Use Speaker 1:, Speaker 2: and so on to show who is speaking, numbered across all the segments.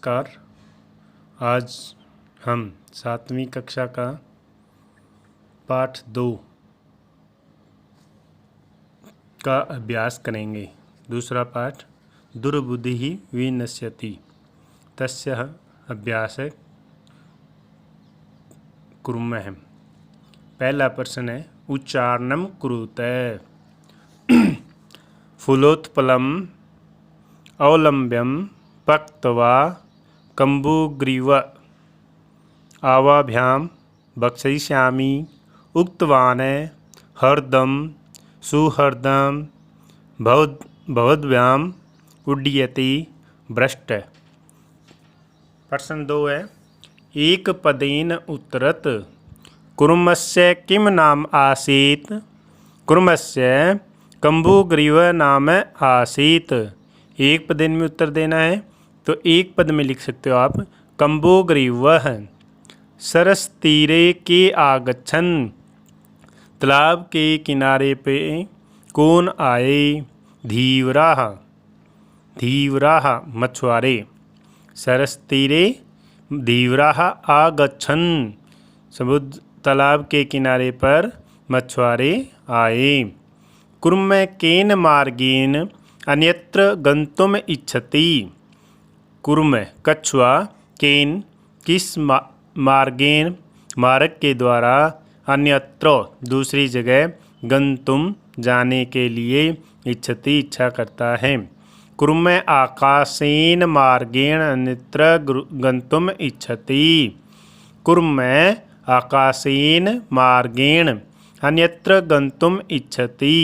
Speaker 1: नमस्कार। आज हम 7वीं कक्षा का पाठ 2 का अभ्यास करेंगे। दूसरा पाठ दुर्बुद्धिः विनश्यति तस्य अभ्यासः कुर्मः। पहला प्रश्न है उच्चारणं कुरुते। फूलोत्पलम् अवलम्ब्यं पक्त्वा कम्बुग्रीव आवाभ्यां भक्षयिष्यामि उक्तवान् हृदं सुहृदं भवद्भ्याम् उड्डयति भ्रष्ट। प्रश्न 2 है एक पदेन उत्तरत् कुर्मस्य किं नाम आसीत्। कुर्मस्य कम्बुग्रीव नाम आसीत्। एक पदेन में उत्तर देना है तो एक पद में लिख सकते हो आप कम्बुग्रीवः सरसतीरे के आगच्छन्। तालाब के किनारे पे कौन आए। धीवराः धीवराः मछुआरे। सरसतीरे धीवराः आगच्छन् समुद्र तालाब के किनारे पर मछुआरे आए। कुर्म केन मार्गेण अन्यत्र गन्तुम् इच्छति। कुर्म कछुआ केन किस मार्गेण मार्ग के द्वारा अन्यत्र दूसरी जगह गन्तुम जाने के लिए इच्छति इच्छा करता है। कुर्म आकाशेन मार्गेण अन्यत्र गन्तुम् इच्छति। कुर्म आकाशेन मार्गेण अन्यत्र गन्तुम् इच्छति।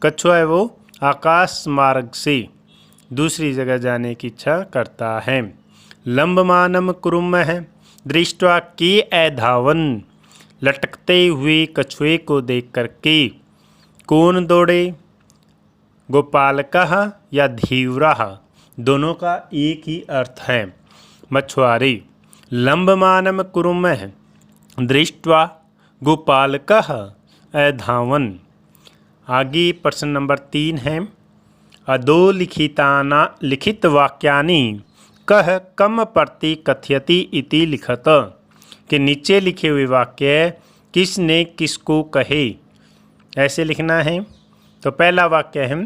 Speaker 1: कछुआ है वो आकाश मार्ग से दूसरी जगह जाने की इच्छा करता है। लंबमानं कुर्मः दृष्ट्वा के अधावन्। लटकते हुए कछुए को देख करके कौन दौड़े। गोपालकः या धीवराः दोनों का एक ही अर्थ है मछुआरे। लंबमानं कुर्मः दृष्ट्वा गोपालकः अधावन्। आगे प्रश्न नंबर 3 है अधोलिखितानि लिखित वाक्यानि कः कम प्रति कथयति इति लिखत। कि नीचे लिखे हुए वाक्य किसने किसको कहे ऐसे लिखना है। तो पहला वाक्य है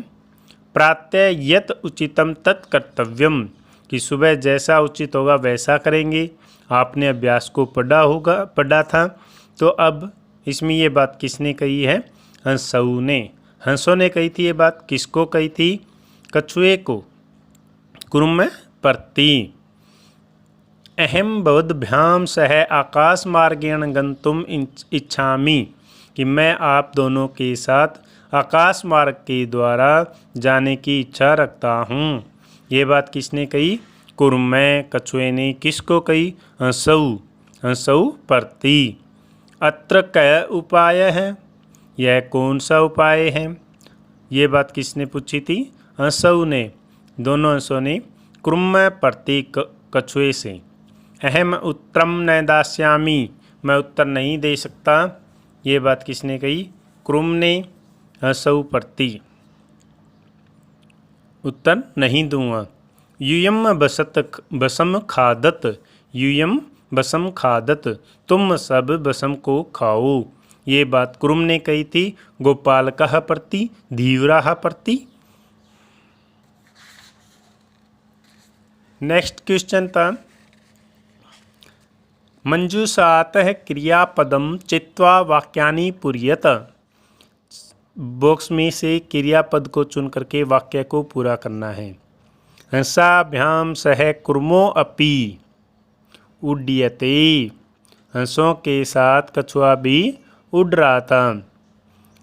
Speaker 1: प्रातः यत् उचितम तत् कर्तव्यम। कि सुबह जैसा उचित होगा वैसा करेंगे। आपने अभ्यास को पढ़ा था तो अब इसमें ये बात किसने कही है। हंसऊ ने। हंसों ने कही थी ये बात। किसको कही थी। कछुए को। कुर्म प्रति अहम भवद्भ्याम सह आकाश मार्गेण गन्तुम इच्छामि। कि मैं आप दोनों के साथ आकाश मार्ग के द्वारा जाने की इच्छा रखता हूँ। ये बात किसने कही। कुर्म कछुए ने। किसको कही। हंसऊ हंसऊ प्रति। अत्र कः उपाय है। यह कौन सा उपाय है। ये बात किसने पूछी थी। हंसऊ ने। दोनों हंसों ने कुर्म प्रति कछुए से। अहम उत्तरम न दास्यामि। मैं उत्तर नहीं दे सकता। ये बात किसने कही। कुर्म ने। हंसऊ प्रति उत्तर नहीं दूंगा। यूयम बसम खादत। यूयम बसम खादत तुम सब बसम को खाओ। ये बात कुर्म ने कही थी गोपालकः प्रति धीवराः प्रति। नेक्स्ट क्वेश्चन था मंजूषातः क्रियापदम चित्वा वाक्यानि पूरयत। बॉक्स में से क्रियापद को चुन करके वाक्य को पूरा करना है। हंसाभ्याम सह कुर्मो अपि उड्डयते। हंसों के साथ कछुआ भी उड़ रहा था।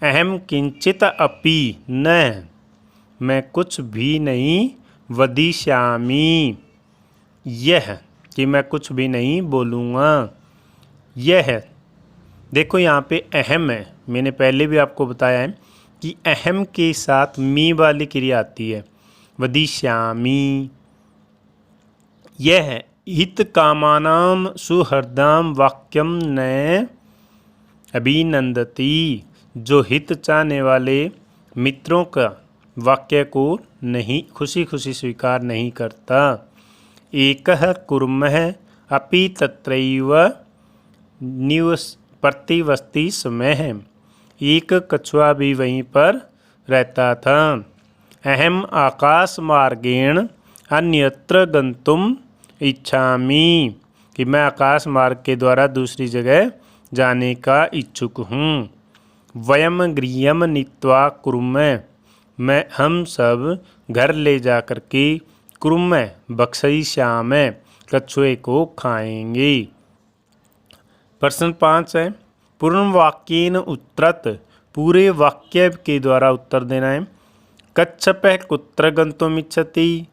Speaker 1: अहम किंचित अपि न। मैं कुछ भी नहीं वदिष्यामि। यह कि मैं कुछ भी नहीं बोलूँगा। यह देखो यहाँ पे अहम है। मैंने पहले भी आपको बताया है कि अहम के साथ मी वाली क्रिया आती है। वदिष्यामि। यह हित कामानां सुहृदां वाक्यम न अभिनंदति। जो हित चाहने वाले मित्रों का वाक्य को नहीं खुशी खुशी स्वीकार नहीं करता। एकः कुर्मः अपि तत्रैव प्रतिवसति समय है। एक कछुआ भी वहीं पर रहता था। अहम आकाश मार्गेण अन्यत्र गंतुम इच्छामि, कि मैं आकाश मार्ग के द्वारा दूसरी जगह जाने का इच्छुक हूँ। वयम गृहम नीत्वा कुर्मः, मैं हम सब घर ले जा कर के कुर्मः भक्षयिष्यामः, कछुए को खाएंगे। प्रश्न 5 है, पूर्ण वाक्येन उत्तरत, पूरे वाक्य के द्वारा उत्तर देना है। कच्छपः कुत्र गन्तुम् इच्छति,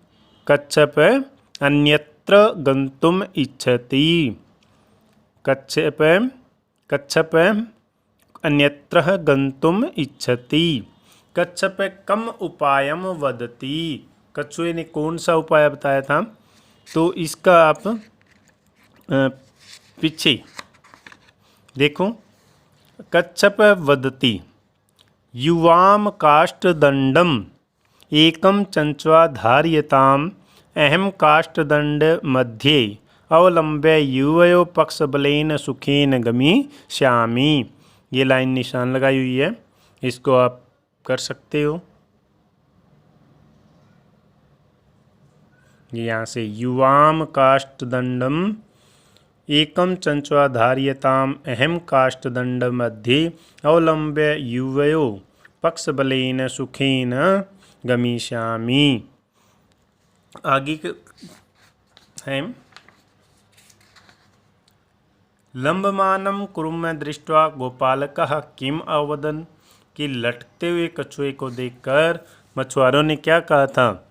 Speaker 1: कच्छपः अन्यत्र गन्तुम् इच्छति। कच्छपः अन्यत्र गन्तुम् इच्छति। कच्छपः कम उपायम वदति, कछुए ने कौन सा उपाय बताया था, तो इसका आप पीछे देखो। कच्छप वदति युवाम काष्ठदंडम एकम चंचवा धार्यताम अहम काष्ठदंड मध्ये अवलंब्य युवयो पक्षबलेन सुखेन गमिष्यामि। ये लाइन निशान लगाई हुई है, इसको आप कर सकते हो। यहाँ से युवाम काष्ठदंडम एकम चंचवा धार्यताम अहम काष्ठदंड मध्ये अवलंब्य युवयो पक्षबलेन सुखेन गमिष्यामि। आगे है, लंबमानं कुर्मः दृष्ट्वा गोपालकः किम अवदन्, कि लटकते हुए कछुए को देखकर मछुआरों ने क्या कहा था।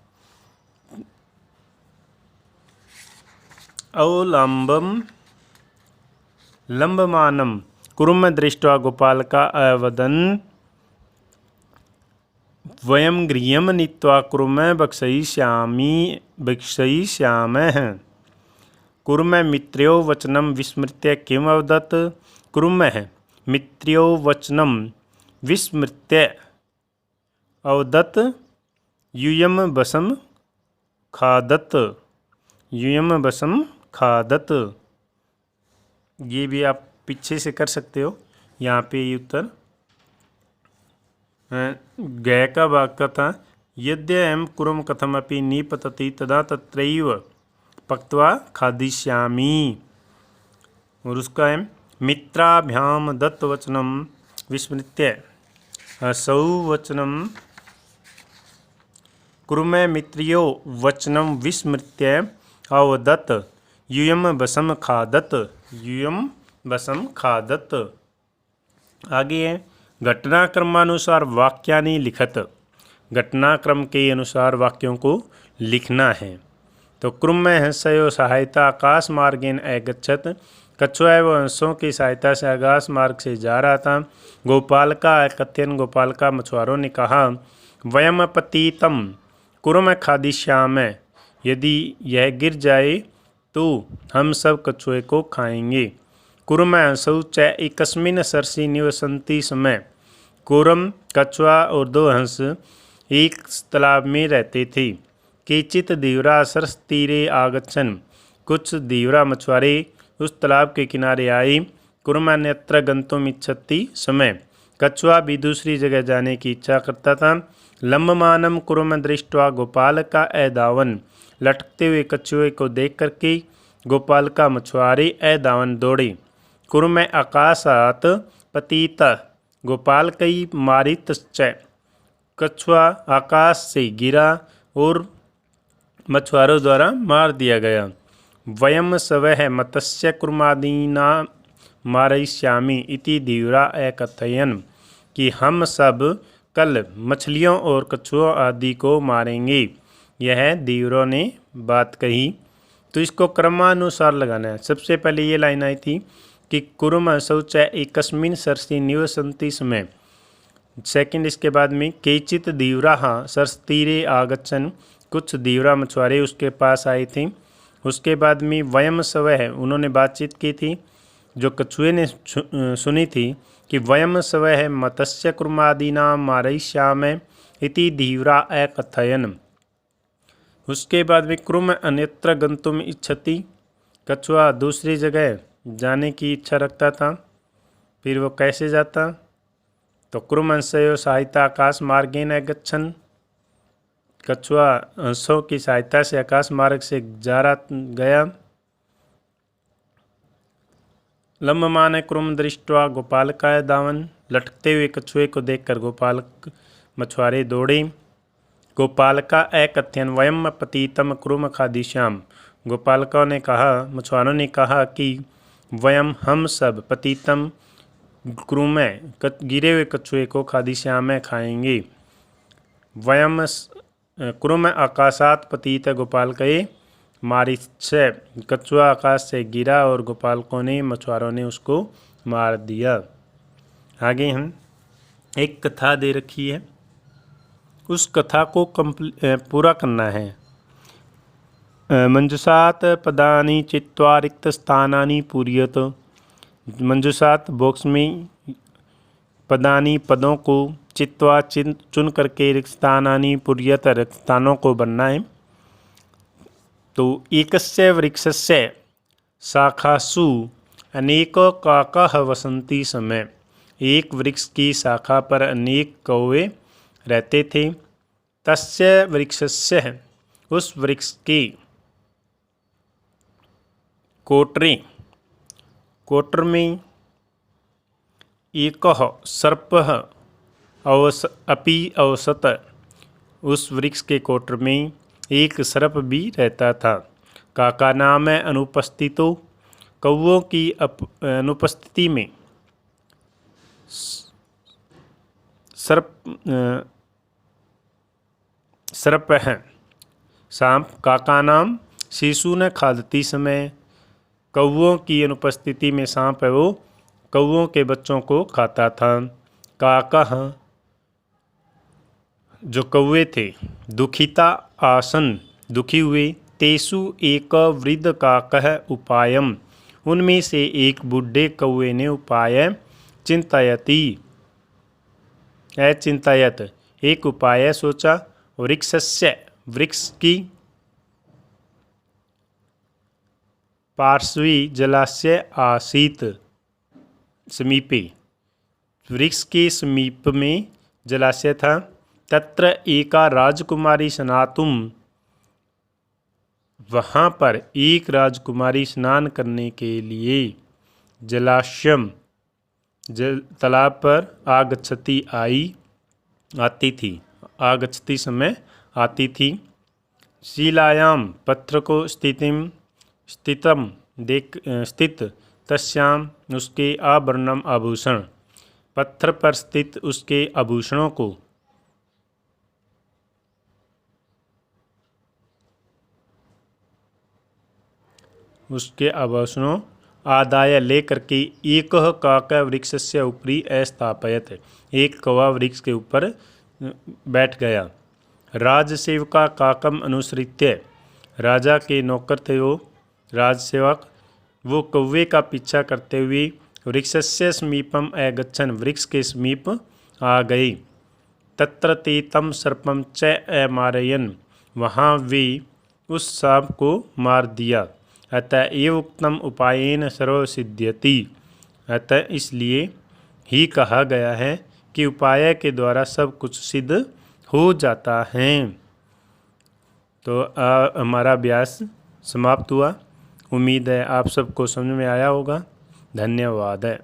Speaker 1: अवलंबम लंबमानं कुर्मः दृष्ट्वा गोपालका अवदन् वयम गृहम नीत्वा कुर्मः भक्षयिष्यामः। कुर्मः मित्र्यो वचनं विस्मृत्य किम अवदत्, कुर्मः मित्र्यो वचनं विस्मृत्य अवदत् यूयं वसं खादत्, यूयं वसं खादत्। ये भी आप पीछे से कर सकते हो। यहाँ पे ये उत्तर गय का वाक्य था, यद्यहं कुरम कथमपि निपतति तदा तत्रैव पक्त्वा खादिष्यामि। और उसका है, मित्राभ्याम दत्तवचनं विस्मृत्य असौ वचनं कुर्मः मित्र्यो वचनं विस्मृत्य अवदत् यूयं वसं खादत्, यूयं वसं खादत्। आगे है, घटनाक्रमानुसार वाक्यानि लिखत, घटनाक्रम के अनुसार वाक्यों को लिखना है। तो कुर्मः हंसयो सहायता आकाश मार्गेन अगच्छत, कछुआ व हंसों की सहायता से आकाश मार्ग से जा रहा था। गोपालका कथयन, गोपालका मछुआरों ने कहा, वयम पतितम कुर्मः खादिष्यामः, यदि यह गिर जाए तो हम सब कछुए को खाएंगे। कुर्मः हंसौ च एकस्मिन् सरसि निवसन्ति समय, कुरम कछुआ और दो हंस एक तालाब में रहते थे। केचित धीवरा सरस तीरे आगच्छन्, कुछ धीवरा मछुआरे उस तालाब के किनारे आए। कुर्मः अन्यत्र गन्तुम् इच्छति समय, कछुआ भी दूसरी जगह जाने की इच्छा करता था। लंबमानं कुर्मः दृष्ट्वा गोपालका अधावन्, लटकते हुए कछुए को देख करके गोपालका मछुआरे अधावन् दौड़े। कुर्मः आकाशात् पतितः गोपालकई मारितश्च, कछुआ आकाश से गिरा और मछुआरों द्वारा मार दिया गया। वयम सवः मत्स्य कुर्मादीना मारयिष्यामि इति धीवरा अकथयन्, कि हम सब कल मछलियों और कछुओं आदि को मारेंगे। यह धीवरों ने बात कही। तो इसको क्रमानुसार लगाना है। सबसे पहले ये लाइन आई थी कि कुर्मः शौच एकस्मिन् सरसि निवसन्ति समय। सेकंड इसके बाद में केचित धीवराः सरसतीरे आगच्छन्, कुछ धीवरा मछुआरे उसके पास आए थे। उसके बाद में वयम सवः, उन्होंने बातचीत की थी, जो कछुए ने सुनी थी कि वयम सवः मत्स्य कुर्मादीनां मारयिष्यामः इति धीवरा अकथयन्, उसके बाद विक्रम अन्यत्र गंतुम इच्छति, कछुआ दूसरी जगह जाने की इच्छा रखता था। फिर वो कैसे जाता? तो क्रुम अंशयो सहायता आकाश मार्गेन गच्छन्, कछुआ हंसों की सहायता से आकाश मार्ग से गया। लंबमान क्रुम दृष्ट्वा गोपालकाय दावन, लटकते हुए कछुए को देखकर गोपालक मछुआरे दौड़े। गोपालका अकथयन वयम पतितम क्रुम खादिश्याम, गोपालकों ने कहा, मछुआरों ने कहा कि वयम हम सब पतितम क्रुम गिरे हुए कछुए को खादिश्याम खाएंगे। वयम क्रुम आकाशात पतित गोपालकये मारिच्छ, कछुआ आकाश से गिरा और गोपालकों ने मछुआरों ने उसको मार दिया। आगे हम एक कथा दे रखी है, उस कथा को पूरा करना है। मंजुषात पदानि चित्वा रिक्त स्थानानि पूरयत, मंजुषात बॉक्स में पदानि पदों को चित्वा चुन करके रिक्त स्थानानि पूरयत रिक्त स्थानों को बनना है। तो एकस्य वृक्षस्य शाखासु अनेको काकाः वसन्ति समय, एक वृक्ष की शाखा पर अनेक कौवे रहते थे। तस्य वृक्षस्य, उस वृक्ष के कोटर में एकः सर्पः अपि अवसत, उस वृक्ष के कोटर में एक सर्प भी रहता था। काका नाम है अनुपस्थितो, कौवों की अनुपस्थिति में सर्प है। सांप काका नाम शिशु न खादती समय, कौवों की अनुपस्थिति में सांप है वो कौवों के बच्चों को खाता था। काका जो कौवे थे, दुखिता आसन दुखी हुए, तेसु एक वृद्ध काकः उपायम, उनमें से एक बूढ़े कौवे ने उपाय चिंतायति चिंतायत एक उपाय सोचा। वृक्षस्य, वृक्ष की पार्श्वी जलाशय आसीत, समीपे, वृक्ष के समीप में जलाशय था। तत्र एका राजकुमारी स्नातुम, वहाँ पर एक राजकुमारी स्नान करने के लिए जलाशयम तालाब पर आती थी, आगच्छति समय आती थी। शिलायाम पत्थर को स्थित तस्याम उसके आभरणम आभूषण, पत्थर पर स्थित उसके आभूषणों को आदाय लेकर के एक काका वृक्षस्य ऊपरी अस्थापयत, एक कौवा वृक्ष के ऊपर बैठ गया। राजसेवका काकम अनुसृत्य, राजा के नौकर थे वो राजसेवक, वो कौवे का पीछा करते हुए वृक्षस्य समीपम अगच्छन्, वृक्ष के समीप आ गए। तत्र ते तम सर्पम च अमारयन्, वहाँ वे उस सांप को मार दिया। अतः एव उक्तम उपायेन सर्व सिद्ध्यति, अतः इसलिए ही कहा गया है कि उपाय के द्वारा सब कुछ सिद्ध हो जाता है। तो हमारा अभ्यास समाप्त हुआ। उम्मीद है आप सबको समझ में आया होगा। धन्यवाद है।